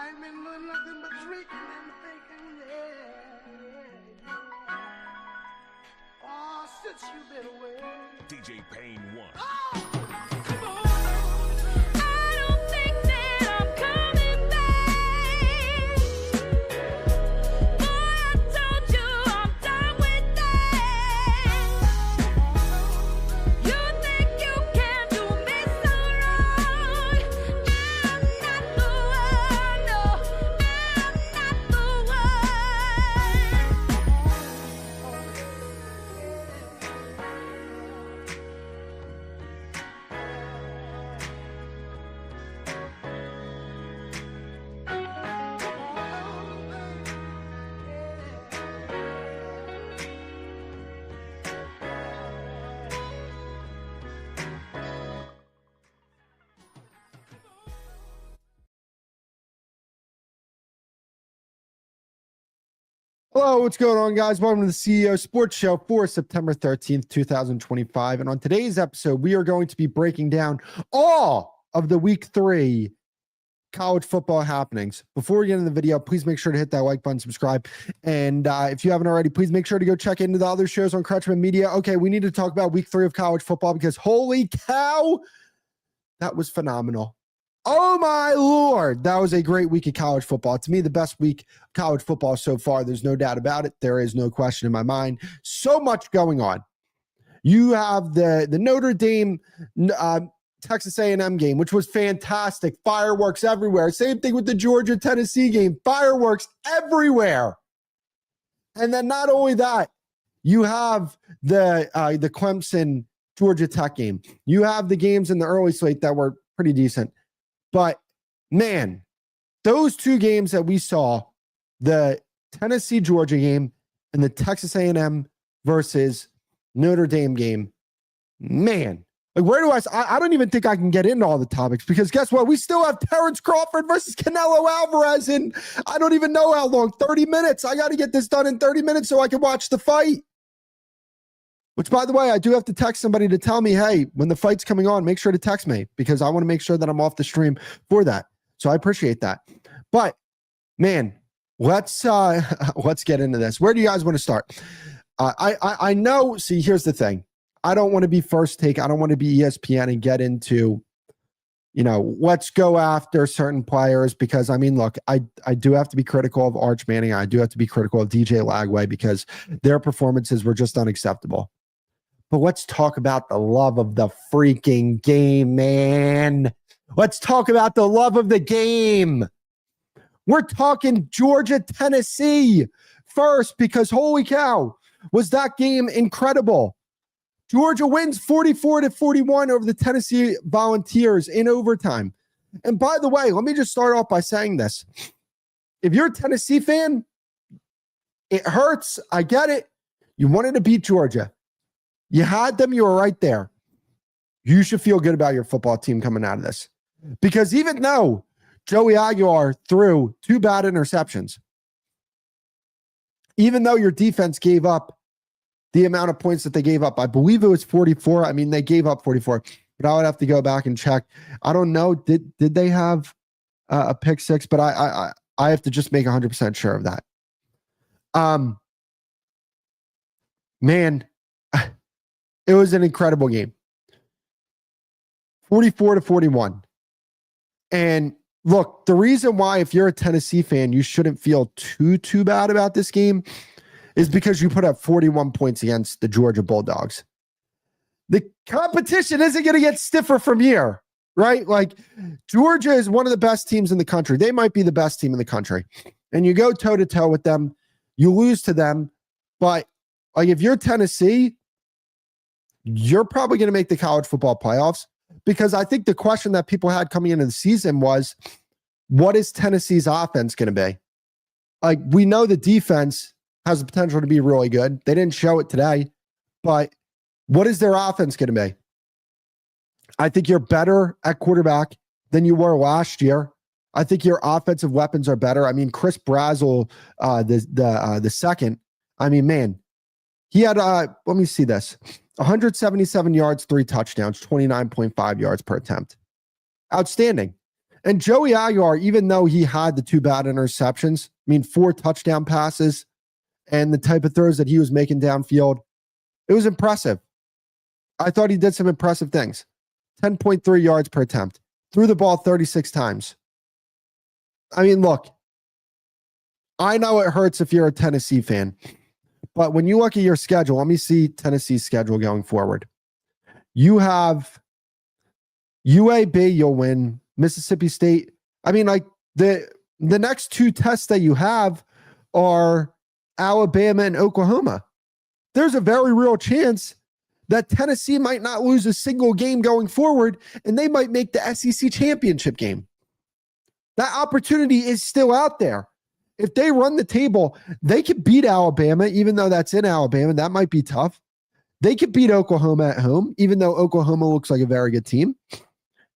ain't been doing nothing but drinking and thinking, yeah. Oh, since you've been away. DJ Payne 1. Oh, come on. I don't think that I'm coming back. Boy, I told you I'm done with that. You think you can do me so wrong. I'm not the one, no, I'm not the Hello, what's going on, guys? Welcome to the CEO Sports Show for September 13th, 2025. And on today's episode, we are going to be breaking down all of the week 3 college football happenings. Before we get into the video, please make sure to hit that like button, subscribe. And if you haven't already, please make sure to go check into the other shows on Kretschman Media. Okay, we need to talk about week 3 of college football because holy cow, that was phenomenal. Oh my Lord, that was a great week of college football. To me, the best week of college football so far. There's no doubt about it. There is no question in my mind. So much going on. You have the Notre Dame Texas A&M game, which was fantastic. Fireworks everywhere. Same thing with the Georgia-Tennessee game. Fireworks everywhere. And then not only that, you have the Clemson Georgia Tech game. You have the games in the early slate that were pretty decent. But man, those 2 games that we saw, the Tennessee-Georgia game and the Texas A&M versus Notre Dame game, man, like where do I don't even think I can get into all the topics because guess what? We still have Terrence Crawford versus Canelo Alvarez in I don't even know how long, 30 minutes. I got to get this done in 30 minutes so I can watch the fight. Which, by the way, I do have to text somebody to tell me, hey, when the fight's coming on, make sure to text me because I want to make sure that I'm off the stream for that. So I appreciate that. But, man, let's get into this. Where do you guys want to start? I know, see, here's the thing. I don't want to be First Take. I don't want to be ESPN and get into, let's go after certain players because, I mean, look, I do have to be critical of Arch Manning. I do have to be critical of DJ Lagway because their performances were just unacceptable. But let's talk about the love of the freaking game, man. Let's talk about the love of the game. We're talking Georgia, Tennessee first because holy cow, was that game incredible. Georgia wins 44-41 over the Tennessee Volunteers in overtime. And by the way, let me just start off by saying this. If you're a Tennessee fan, it hurts. I get it. You wanted to beat Georgia. You had them. You were right there. You should feel good about your football team coming out of this. Because even though Joey Aguilar threw 2 bad interceptions, even though your defense gave up the amount of points that they gave up, I believe it was 44. I mean, they gave up 44, but I would have to go back and check. I don't know. Did they have a pick 6? But I have to just make 100% sure of that. Man, it was an incredible game. 44-41. And look, the reason why, if you're a Tennessee fan, you shouldn't feel too bad about this game is because you put up 41 points against the Georgia Bulldogs. The competition isn't going to get stiffer from here, right? Like, Georgia is one of the best teams in the country. They might be the best team in the country. And you go toe-to-toe with them. You lose to them. But, like, if you're Tennessee, you're probably going to make the college football playoffs because I think the question that people had coming into the season was, what is Tennessee's offense going to be? Like, we know the defense has the potential to be really good. They didn't show it today, but what is their offense going to be? I think you're better at quarterback than you were last year. I think your offensive weapons are better. I mean, Chris Brazzell, the second, I mean, man, he had, let me see this, 177 yards, 3 touchdowns, 29.5 yards per attempt. Outstanding. And Joey Aguilar, even though he had the 2 bad interceptions, 4 touchdown passes and the type of throws that he was making downfield, it was impressive. I thought he did some impressive things. 10.3 yards per attempt. Threw the ball 36 times. Look, I know it hurts if you're a Tennessee fan, but when you look at your schedule, let me see Tennessee's schedule going forward. You have UAB, you'll win. Mississippi State. The next 2 tests that you have are Alabama and Oklahoma. There's a very real chance that Tennessee might not lose a single game going forward, and they might make the SEC championship game. That opportunity is still out there. If they run the table, they could beat Alabama, even though that's in Alabama. That might be tough. They could beat Oklahoma at home, even though Oklahoma looks like a very good team.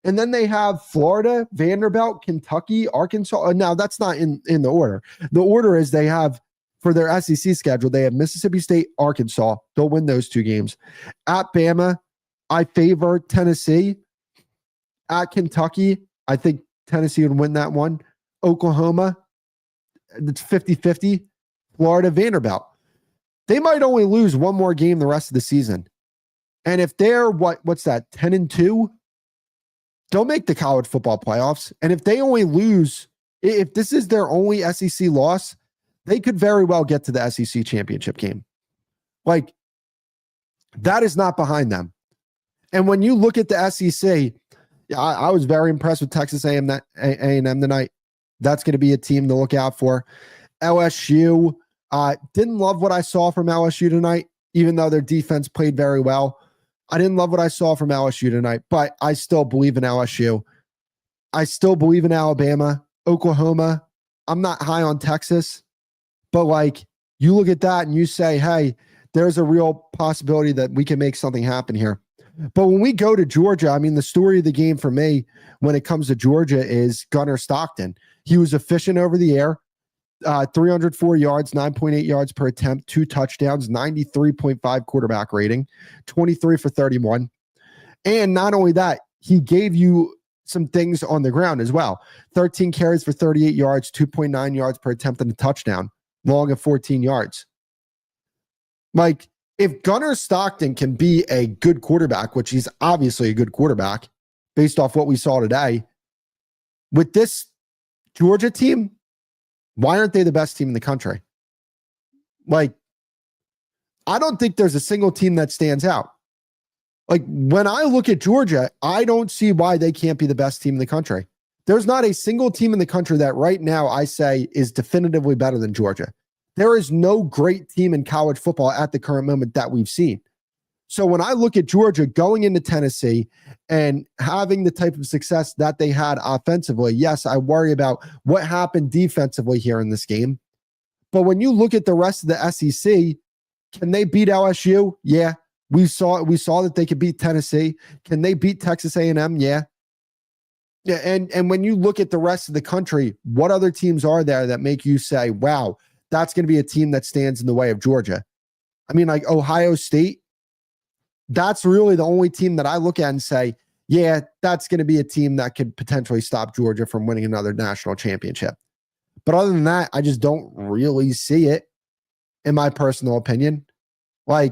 And then they have Florida, Vanderbilt, Kentucky, Arkansas. Now, that's not in the order. The order is they have, for their SEC schedule, they have Mississippi State, Arkansas. They'll win those 2 games. At Bama, I favor Tennessee. At Kentucky, I think Tennessee would win that one. Oklahoma, it's 50-50. Florida, Vanderbilt. They might only lose 1 more game the rest of the season. And if they're, what's that, 10-2? They'll make the college football playoffs. And if they only lose, if this is their only SEC loss, they could very well get to the SEC championship game. That is not behind them. And when you look at the SEC, I was very impressed with Texas A&M tonight. That's going to be a team to look out for. LSU, didn't love what I saw from LSU tonight, even though their defense played very well. I didn't love what I saw from LSU tonight, but I still believe in LSU. I still believe in Alabama, Oklahoma. I'm not high on Texas, but you look at that and you say, hey, there's a real possibility that we can make something happen here. But when we go to Georgia, the story of the game for me when it comes to Georgia is Gunnar Stockton. He was efficient over the air, 304 yards, 9.8 yards per attempt, 2 touchdowns, 93.5 quarterback rating, 23 for 31. And not only that, he gave you some things on the ground as well. 13 carries for 38 yards, 2.9 yards per attempt and a touchdown, long of 14 yards. If Gunnar Stockton can be a good quarterback, which he's obviously a good quarterback based off what we saw today, with this Georgia team, why aren't they the best team in the country? I don't think there's a single team that stands out. When I look at Georgia, I don't see why they can't be the best team in the country. There's not a single team in the country that right now I say is definitively better than Georgia. There is no great team in college football at the current moment that we've seen. So when I look at Georgia going into Tennessee and having the type of success that they had offensively, yes, I worry about what happened defensively here in this game. But when you look at the rest of the SEC, can they beat LSU? Yeah. We saw that they could beat Tennessee. Can they beat Texas A&M? Yeah. Yeah. And when you look at the rest of the country, what other teams are there that make you say, wow, that's going to be a team that stands in the way of Georgia? Ohio State. That's really the only team that I look at and say, yeah, that's going to be a team that could potentially stop Georgia from winning another national championship. But other than that, I just don't really see it, in my personal opinion. I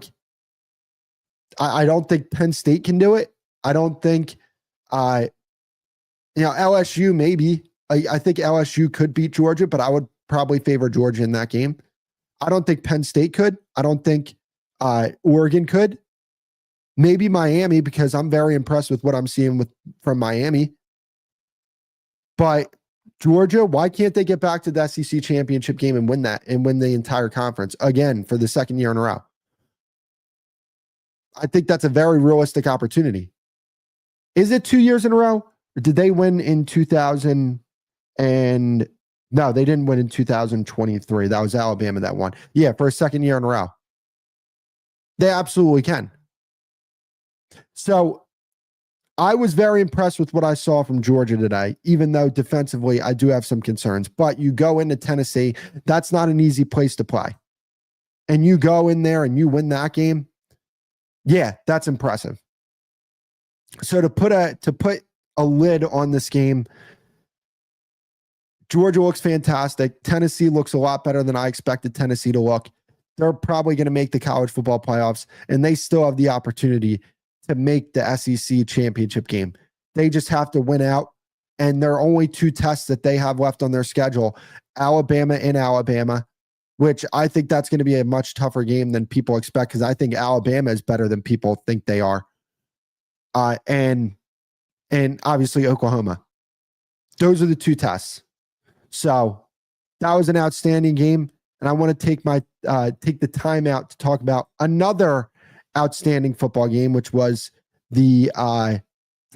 don't think Penn State can do it. I don't think, LSU maybe. I think LSU could beat Georgia, but I would probably favor Georgia in that game. I don't think Penn State could. I don't think Oregon could. Maybe Miami, because I'm very impressed with what I'm seeing from Miami. But Georgia, why can't they get back to the SEC championship game and win that and win the entire conference again for the second year in a row? I think that's a very realistic opportunity. Is it 2 years in a row? Or did they win in 2000 and no, they didn't win in 2023. That was Alabama that won. Yeah, for a second year in a row. They absolutely can. So I was very impressed with what I saw from Georgia today, even though defensively I do have some concerns. But you go into Tennessee, that's not an easy place to play. And you go in there and you win that game. Yeah, that's impressive. So to put a lid on this game, Georgia looks fantastic. Tennessee looks a lot better than I expected Tennessee to look. They're probably going to make the college football playoffs, and they still have the opportunity to make the SEC championship game. They just have to win out, and there are only 2 tests that they have left on their schedule, Alabama and Alabama, which I think that's going to be a much tougher game than people expect because I think Alabama is better than people think they are. And obviously Oklahoma. Those are the 2 tests. So that was an outstanding game. And I want to take the time out to talk about another outstanding football game, which was the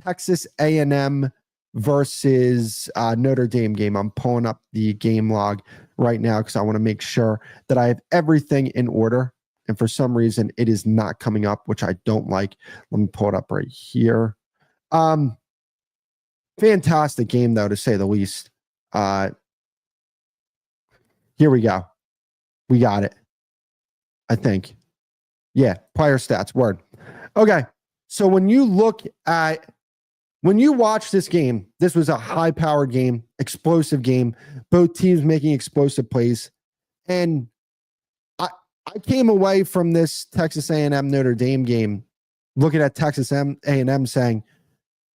Texas A&M versus Notre Dame game. I'm pulling up the game log right now because I want to make sure that I have everything in order. And for some reason, it is not coming up, which I don't like. Let me pull it up right here. Fantastic game, though, to say the least. Here we go. We got it. I think. Yeah, player stats, word. Okay, so when you watch this game, this was a high-powered game, explosive game, both teams making explosive plays. And I came away from this Texas A&M Notre Dame game looking at Texas A&M saying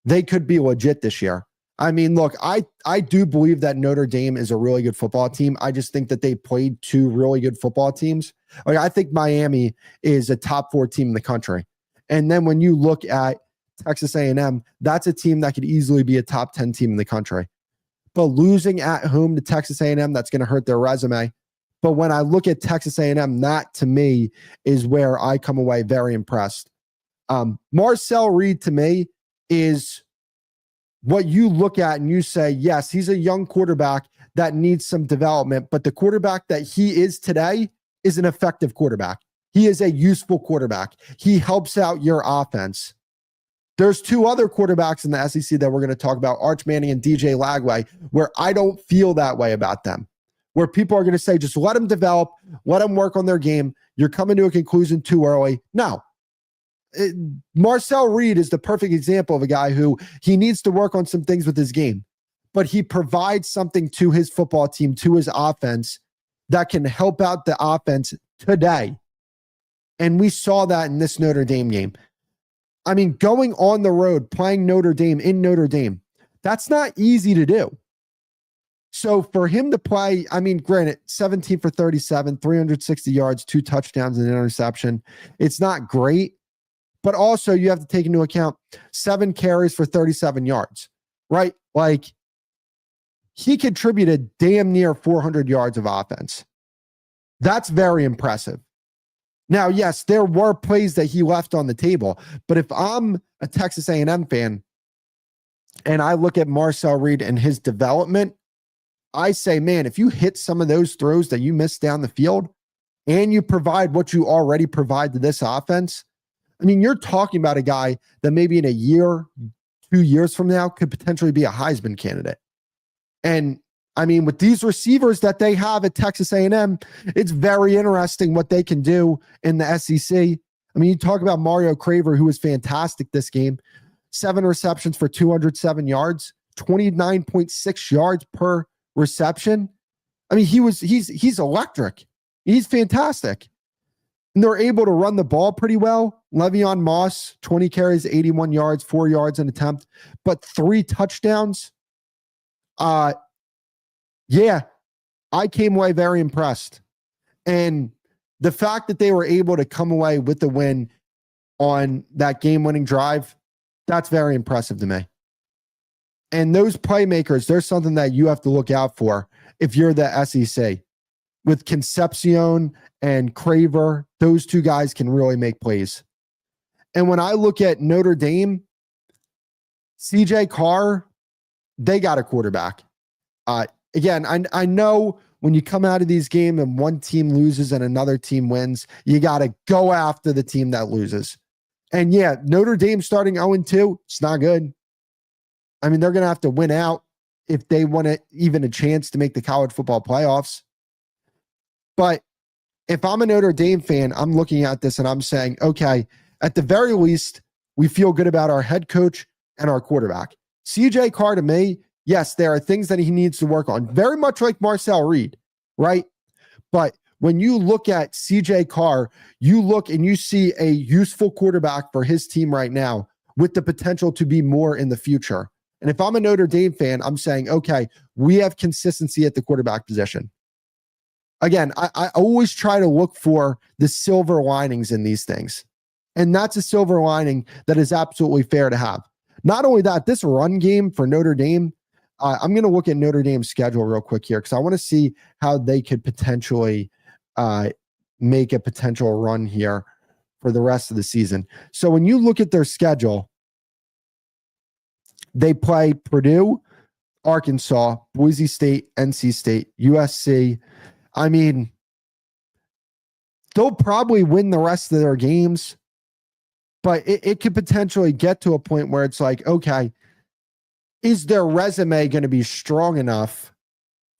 they could be legit this year. I mean, look, I do believe that Notre Dame is a really good football team. I just think that they played 2 really good football teams. Like, I think Miami is a top 4 team in the country. And then when you look at Texas A&M, that's a team that could easily be a top 10 team in the country. But losing at home to Texas A&M, that's going to hurt their resume. But when I look at Texas A&M, that to me is where I come away very impressed. Marcel Reed to me is what you look at and you say, yes, he's a young quarterback that needs some development, but the quarterback that he is today is an effective quarterback. He is a useful quarterback. He helps out your offense. There's 2 other quarterbacks in the SEC that we're going to talk about, Arch Manning and DJ Lagway, where I don't feel that way about them, where people are going to say, just let them develop, let them work on their game. You're coming to a conclusion too early. No. Marcel Reed is the perfect example of a guy who he needs to work on some things with his game, but he provides something to his football team, to his offense that can help out the offense today. And we saw that in this Notre Dame game. I mean, going on the road, playing Notre Dame in Notre Dame, that's not easy to do. So for him to play, I mean, granted, 17 for 37, 360 yards, 2 touchdowns and an interception. It's not great. But also you have to take into account 7 carries for 37 yards, right? Like, he contributed damn near 400 yards of offense. That's very impressive. Now, yes, there were plays that he left on the table, but if I'm a Texas A&M fan and I look at Marcel Reed and his development, I say, man, if you hit some of those throws that you missed down the field and you provide what you already provide to this offense, I mean, you're talking about a guy that maybe in a year, 2 years from now could potentially be a Heisman candidate. And I mean, with these receivers that they have at Texas A&M, it's very interesting what they can do in the SEC. I mean, you talk about Mario Craver, who was fantastic this game, 7 receptions for 207 yards, 29.6 yards per reception. I mean, he's electric. He's fantastic. And they're able to run the ball pretty well. Le'Veon Moss, 20 carries, 81 yards, 4 yards an attempt, but 3 touchdowns. Yeah, I came away very impressed. And the fact that they were able to come away with the win on that game-winning drive, that's very impressive to me. And those playmakers, there's something that you have to look out for if you're the SEC. With Concepcion and Craver, those 2 guys can really make plays. And when I look at Notre Dame, CJ Carr, they got a quarterback. Again, I know when you come out of these games and one team loses and another team wins, you got to go after the team that loses. And yeah, Notre Dame starting 0-2, it's not good. I mean, they're going to have to win out if they want even a chance to make the college football playoffs. But if I'm a Notre Dame fan, I'm looking at this and I'm saying, okay, at the very least, we feel good about our head coach and our quarterback. CJ Carr, to me, Yes, there are things that he needs to work on, very much like Marcel Reed, right? But when you look at CJ Carr, you look and you see a useful quarterback for his team right now with the potential to be more in the future. And if I'm a Notre Dame fan, I'm saying, okay, we have consistency at the quarterback position. Again, I always try to look for the silver linings in these things. And that's a silver lining that is absolutely fair to have. Not only that, this run game for Notre Dame, I'm going to look at Notre Dame's schedule real quick here because I want to see how they could potentially make a potential run here for the rest of the season. So when you look at their schedule, they play Purdue, Arkansas, Boise State, NC State, USC. I mean, they'll probably win the rest of their games, but it could potentially get to a point where it's like, okay, is their resume going to be strong enough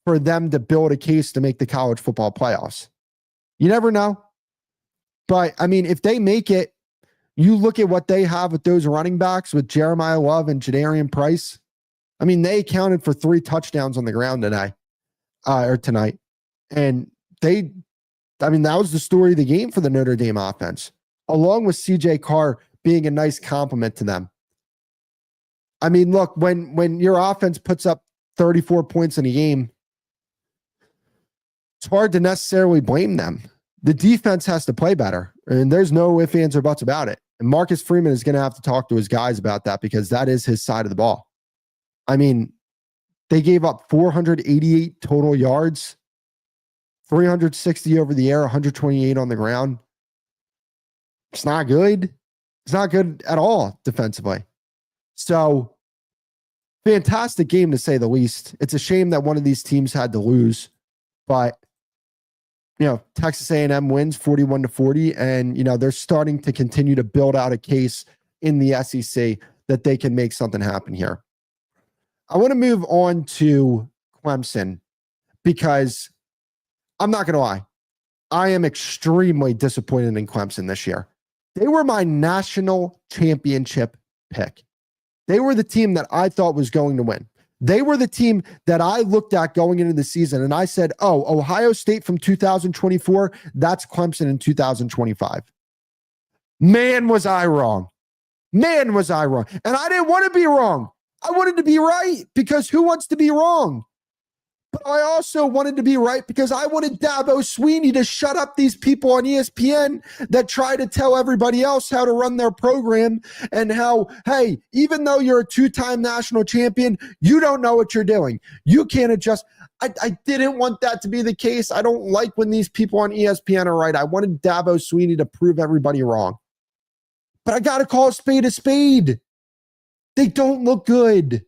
for them to build a case to make the college football playoffs? You never know. But, I mean, if they make it, you look at what they have with those running backs with Jeremiah Love and Jadarian Price. I mean, they accounted for 3 touchdowns on the ground tonight. And that was the story of the game for the Notre Dame offense, along with CJ Carr being a nice compliment to them. I mean, look, when your offense puts up 34 points in a game, it's hard to necessarily blame them. The defense has to play better, and there's no ifs, ands, or buts about it. And Marcus Freeman is going to have to talk to his guys about that because that is his side of the ball. I mean, they gave up 488 total yards, 360 over the air, 128 on the ground. It's not good. It's not good at all defensively. So, fantastic game to say the least. It's a shame that one of these teams had to lose, but Texas A&M wins 41-40, and they're starting to continue to build out a case in the SEC that they can make something happen here. I want to move on to Clemson because I'm not going to lie. I am extremely disappointed in Clemson this year. They were my national championship pick. They were the team that I thought was going to win. They were the team that I looked at going into the season, and I said, oh, Ohio State from 2024, that's Clemson in 2025. Man, was I wrong. Man, was I wrong. And I didn't want to be wrong. I wanted to be right because who wants to be wrong? But I also wanted to be right because I wanted Dabo Swinney to shut up these people on ESPN that try to tell everybody else how to run their program and how, hey, even though you're a 2-time national champion, you don't know what you're doing. You can't adjust. I didn't want that to be the case. I don't like when these people on ESPN are right. I wanted Dabo Swinney to prove everybody wrong. But I got to call a spade a spade. They don't look good.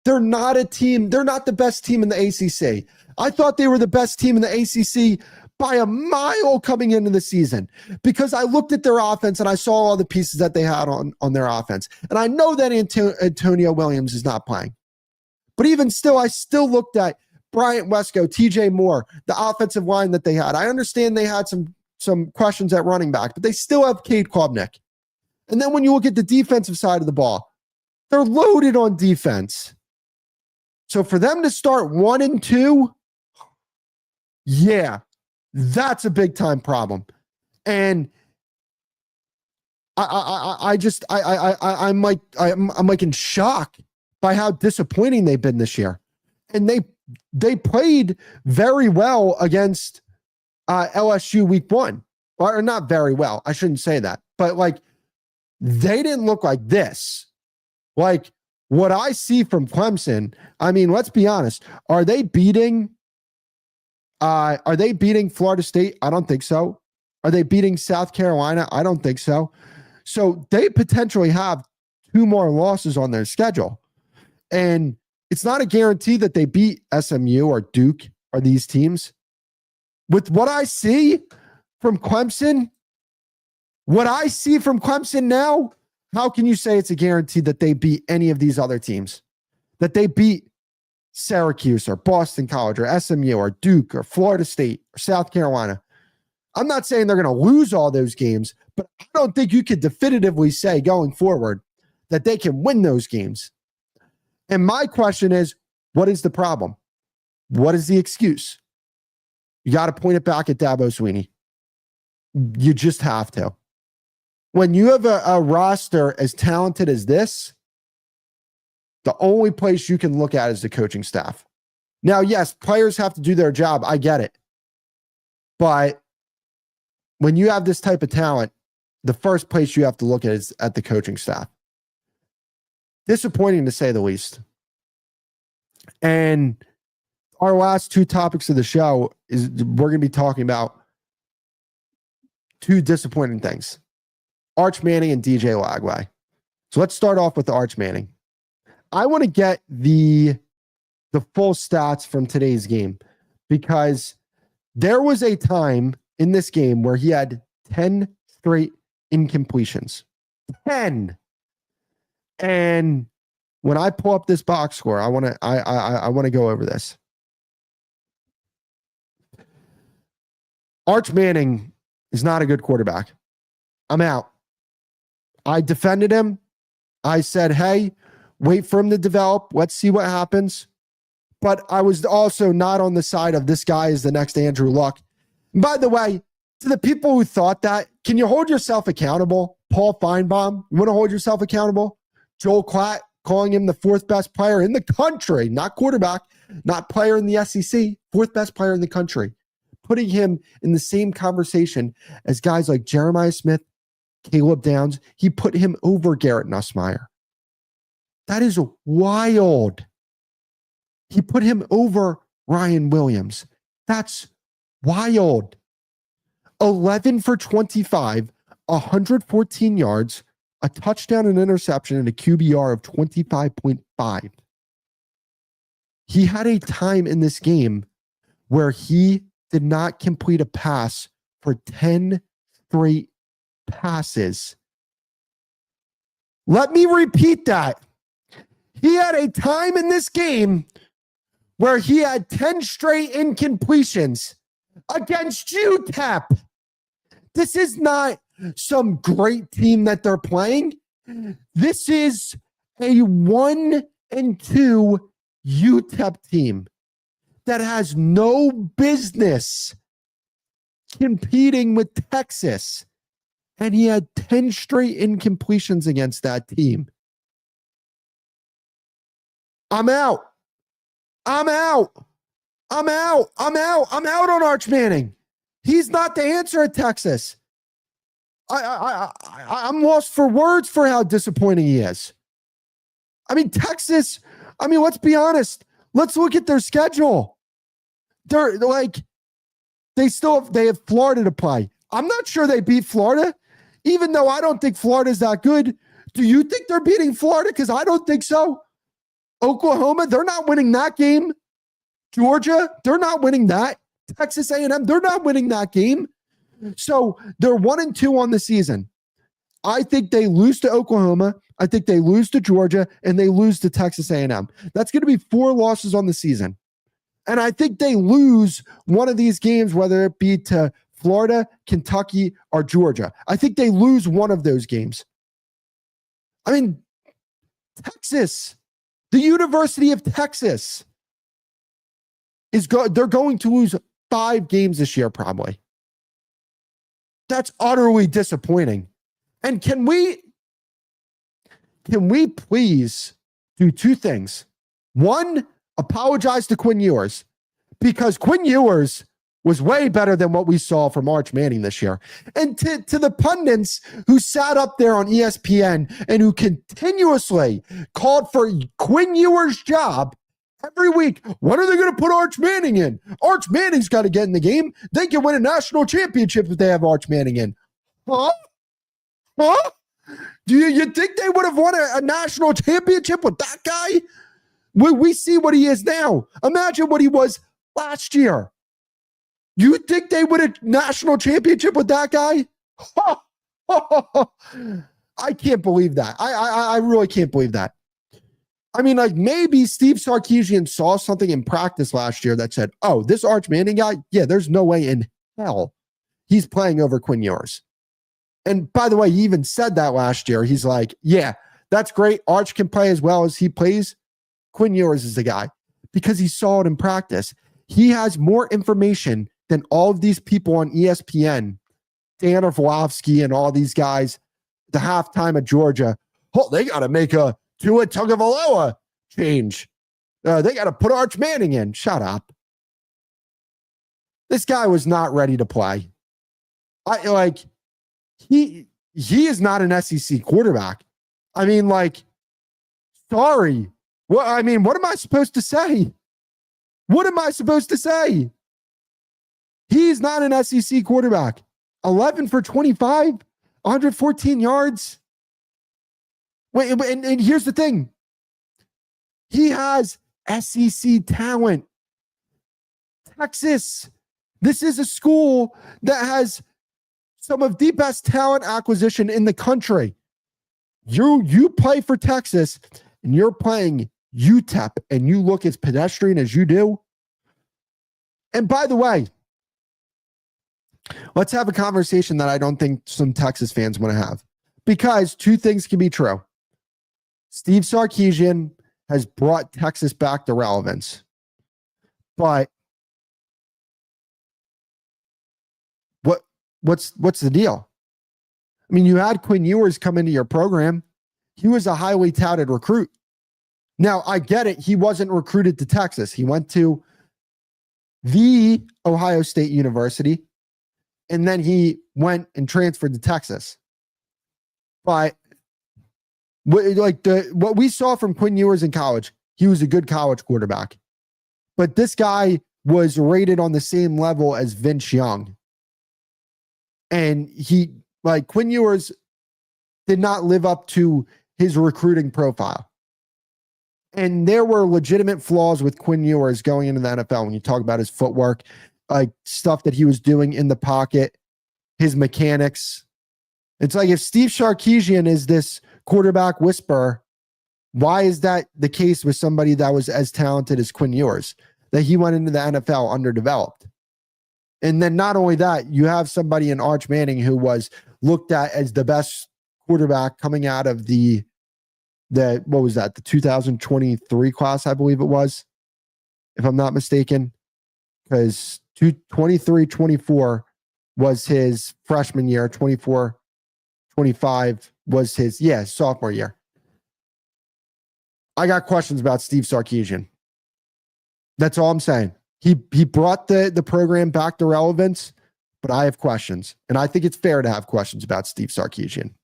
They're not a team. They're not the best team in the ACC. I thought they were the best team in the ACC by a mile coming into the season because I looked at their offense and I saw all the pieces that they had on their offense. And I know that Antonio Williams is not playing. But even still, I still looked at Bryant Wesco, TJ Moore, the offensive line that they had. I understand they had some questions at running back, but they still have Cade Klubnik. And then when you look at the defensive side of the ball, they're loaded on defense. So for them to start 1-2, yeah, that's a big time problem. And I'm like in shock by how disappointing they've been this year. And they played very well against LSU week 1. Or not very well. I shouldn't say that. But they didn't look like this. What I see from Clemson, I mean, let's be honest. Are they beating Florida State? I don't think so. Are they beating South Carolina? I don't think so. So they potentially have 2 more losses on their schedule. And it's not a guarantee that they beat SMU or Duke or these teams. With what I see from Clemson, now, how can you say it's a guarantee that they beat any of these other teams? That they beat Syracuse or Boston College or SMU or Duke or Florida State or South Carolina? I'm not saying they're going to lose all those games, but I don't think you could definitively say going forward that they can win those games. And my question is, what is the problem? What is the excuse? You got to point it back at Dabo Sweeney. You just have to. When you have a roster as talented as this, the only place you can look at is the coaching staff. Now, yes, players have to do their job. I get it. But when you have this type of talent, the first place you have to look at is at the coaching staff. Disappointing to say the least. And our last two topics of the show is we're going to be talking about two disappointing things. Arch Manning and DJ Lagway. So let's start off with Arch Manning. I want to get the full stats from today's game because there was a time in this game where he had 10 straight incompletions. 10. And when I pull up this box score, I want to go over this. Arch Manning is not a good quarterback. I'm out. I defended him. I said, hey, wait for him to develop. Let's see what happens. But I was also not on the side of this guy is the next Andrew Luck. And by the way, to the people who thought that, can you hold yourself accountable? Paul Feinbaum, you want to hold yourself accountable? Joel Klatt calling him the fourth best player in the country, not quarterback, not player in the SEC, fourth best player in the country. Putting him in the same conversation as guys like Jeremiah Smith, Caleb Downs. He put him over Garrett Nussmeier. That is wild. He put him over Ryan Williams. That's wild. 11 for 25, 114 yards, a touchdown and interception, and a QBR of 25.5. He had a time in this game where he did not complete a pass for 10 straight passes. Let me repeat that. He had a time in this game where he had 10 straight incompletions against UTEP. This is not some great team that they're playing. This is a 1-2 UTEP team that has no business competing with Texas. And he had 10 straight incompletions against that team. I'm out. I'm out. I'm out. I'm out. I'm out on Arch Manning. He's not the answer at Texas. I'm lost for words for how disappointing he is. I mean, Texas, let's be honest. Let's look at their schedule. They're like, they have Florida to play. I'm not sure they beat Florida, even though I don't think Florida's that good. Do you think they're beating Florida? Because I don't think so. Oklahoma, they're not winning that game. Georgia, they're not winning that. Texas A&M, they're not winning that game. So they're 1-2 on the season. I think they lose to Oklahoma. I think they lose to Georgia, and they lose to Texas A&M. That's going to be 4 losses on the season. And I think they lose one of these games, whether it be to Florida, Kentucky, or Georgia. I think they lose one of those games. I mean, Texas, the University of Texas, they're going to lose 5 games this year, probably. That's utterly disappointing. And can we please do 2 things? One, apologize to Quinn Ewers, because Quinn Ewers was way better than what we saw from Arch Manning this year. And to the pundits who sat up there on ESPN and who continuously called for Quinn Ewers' job every week, when are they going to put Arch Manning in? Arch Manning's got to get in the game. They can win a national championship if they have Arch Manning in. Huh? Do you think they would have won a national championship with that guy? We see what he is now. Imagine what he was last year. You think they win a national championship with that guy? I can't believe that. I really can't believe that. I mean, like, maybe Steve Sarkisian saw something in practice last year that said, oh, this Arch Manning guy, yeah, there's no way in hell he's playing over Quinn Ewers. And by the way, he even said that last year. He's like, yeah, that's great. Arch can play as well as he plays, Quinn Ewers is the guy because he saw it in practice. He has more information than all of these people on ESPN, Dan Orlovsky and all these guys, the halftime of Georgia. Oh, they got to make a Tua Tagovailoa change. They got to put Arch Manning in. Shut up. This guy was not ready to play. He is not an SEC quarterback. I mean, sorry. Well, I mean, what am I supposed to say? What am I supposed to say? He's not an SEC quarterback. 11 for 25, 114 yards. Wait, and here's the thing. He has SEC talent. Texas. This is a school that has some of the best talent acquisition in the country. You play for Texas and you're playing UTEP and you look as pedestrian as you do. And by the way, let's have a conversation that I don't think some Texas fans want to have, because two things can be true. Steve Sarkisian has brought Texas back to relevance, but what's the deal? I mean, you had Quinn Ewers come into your program. He was a highly touted recruit. Now, I get it. He wasn't recruited to Texas. He went to the Ohio State University, and then he went and transferred to Texas. But what we saw from Quinn Ewers in college, he was a good college quarterback. But this guy was rated on the same level as Vince Young. And Quinn Ewers did not live up to his recruiting profile. And there were legitimate flaws with Quinn Ewers going into the NFL when you talk about his footwork, stuff that he was doing in the pocket, his mechanics. It's like if Steve Sarkisian is this quarterback whisperer, why is that the case with somebody that was as talented as Quinn Ewers, that he went into the NFL underdeveloped? And then not only that, you have somebody in Arch Manning who was looked at as the best quarterback coming out of the 2023 class, I believe it was, if I'm not mistaken, because 23-24 was his freshman year, 24-25 was his sophomore year. I got questions about Steve Sarkisian. That's all I'm saying. He brought the program back to relevance, but I have questions. And I think it's fair to have questions about Steve Sarkisian.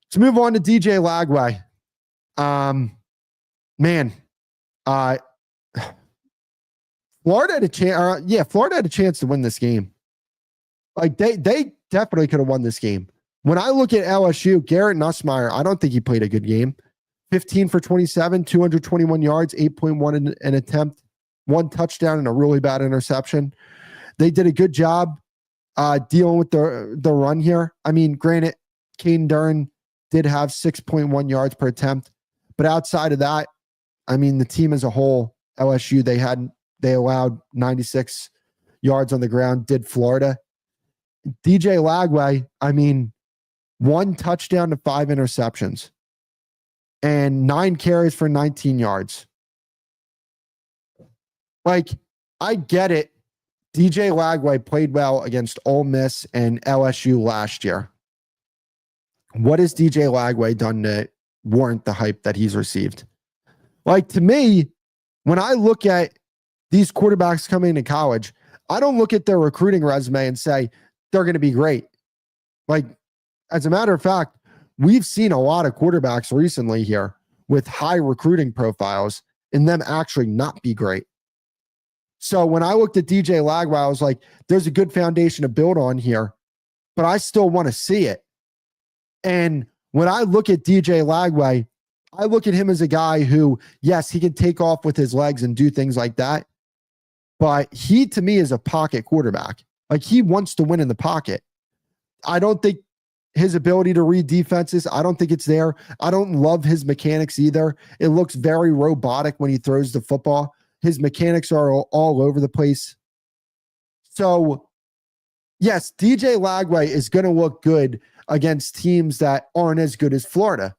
Let's move on to DJ Lagway. Florida had a chance. Florida had a chance to win this game. They definitely could have won this game. When I look at LSU, Garrett Nussmeier, I don't think he played a good game. 15 for 27, 221 yards, 8.1 an attempt, 1 touchdown, and a really bad interception. They did a good job dealing with the run here. I mean, granted, Caden Dern did have 6.1 yards per attempt, but outside of that, I mean, the team as a whole, LSU, they allowed 96 yards on the ground, did Florida. DJ Lagway, I mean, 1 touchdown to 5 interceptions and 9 carries for 19 yards. I get it. DJ Lagway played well against Ole Miss and LSU last year. What has DJ Lagway done to warrant the hype that he's received? To me, when I look at these quarterbacks coming into college, I don't look at their recruiting resume and say they're going to be great. As a matter of fact, we've seen a lot of quarterbacks recently here with high recruiting profiles and them actually not be great. So when I looked at DJ Lagway, I was like, there's a good foundation to build on here, but I still want to see it. And when I look at DJ Lagway, I look at him as a guy who, yes, he can take off with his legs and do things like that, but he, to me, is a pocket quarterback. He wants to win in the pocket. I don't think his ability to read defenses, I don't think it's there. I don't love his mechanics either. It looks very robotic when he throws the football. His mechanics are all over the place. So, yes, DJ Lagway is going to look good against teams that aren't as good as Florida.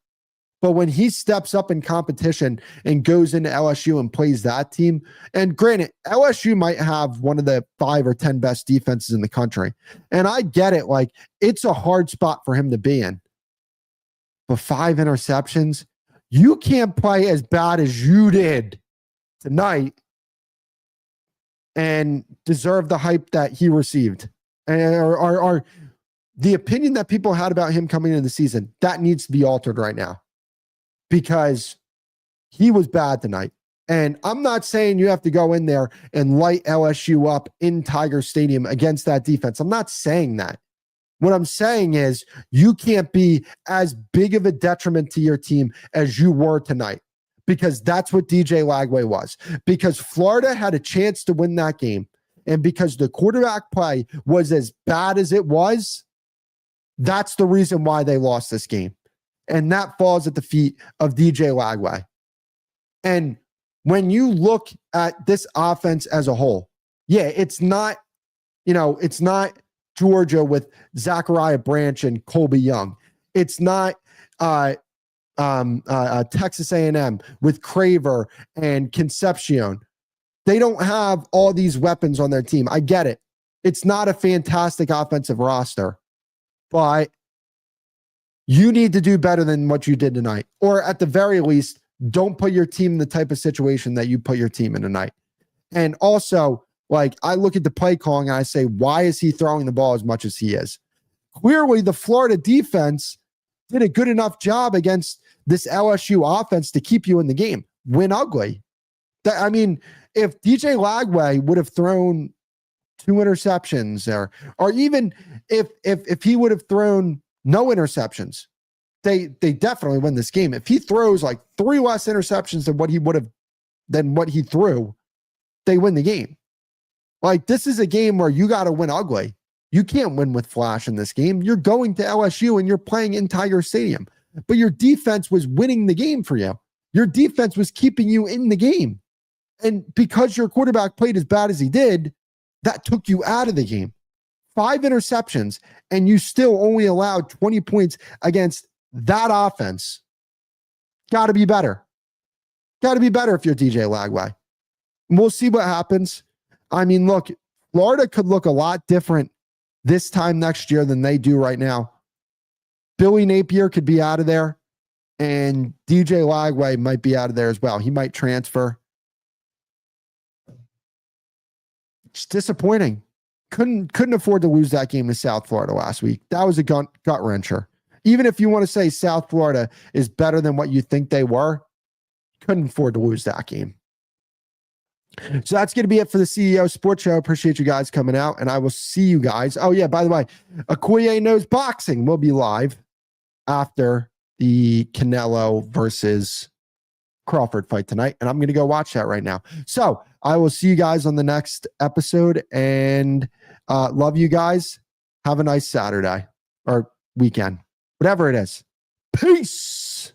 But when he steps up in competition and goes into LSU and plays that team, and granted, LSU might have one of the 5 or 10 best defenses in the country. And I get it. Like, it's a hard spot for him to be in. But 5 interceptions, you can't play as bad as you did tonight and deserve the hype that he received. And or the opinion that people had about him coming into the season, that needs to be altered right now. Because he was bad tonight. And I'm not saying you have to go in there and light LSU up in Tiger Stadium against that defense. I'm not saying that. What I'm saying is you can't be as big of a detriment to your team as you were tonight, because that's what DJ Lagway was. Because Florida had a chance to win that game, and because the quarterback play was as bad as it was, that's the reason why they lost this game. And that falls at the feet of DJ Lagway. And when you look at this offense as a whole, yeah, it's not Georgia with Zachariah Branch and Colby Young. It's not Texas A&M with Craver and Concepcion. They don't have all these weapons on their team. I get it. It's not a fantastic offensive roster, but you need to do better than what you did tonight. Or at the very least, don't put your team in the type of situation that you put your team in tonight. And also, like, I look at the play calling and I say, why is he throwing the ball as much as he is? Clearly, the Florida defense did a good enough job against this LSU offense to keep you in the game. Win ugly. I mean, if DJ Lagway would have thrown 2 interceptions, or even if he would have thrown no interceptions, they definitely win this game. If he throws like 3 less interceptions than what he threw, they win the game. Like, this is a game where you got to win ugly. You can't win with flash in this game. You're going to LSU and you're playing in Tiger Stadium, but your defense was winning the game for you. Your defense was keeping you in the game. And because your quarterback played as bad as he did, that took you out of the game. 5 interceptions, and you still only allowed 20 points against that offense. Got to be better. Got to be better if you're DJ Lagway. And we'll see what happens. I mean, look, Florida could look a lot different this time next year than they do right now. Billy Napier could be out of there, and DJ Lagway might be out of there as well. He might transfer. It's disappointing. Couldn't afford to lose that game to South Florida last week. That was a gut wrencher. Even if you want to say South Florida is better than what you think they were, couldn't afford to lose that game. So that's going to be it for the CEO Sports Show. Appreciate you guys coming out, and I will see you guys. Oh, yeah, by the way, Okoye Knows Boxing will be live after the Canelo versus Crawford fight tonight, and I'm going to go watch that right now. So I will see you guys on the next episode, and love you guys. Have a nice Saturday or weekend, whatever it is. Peace.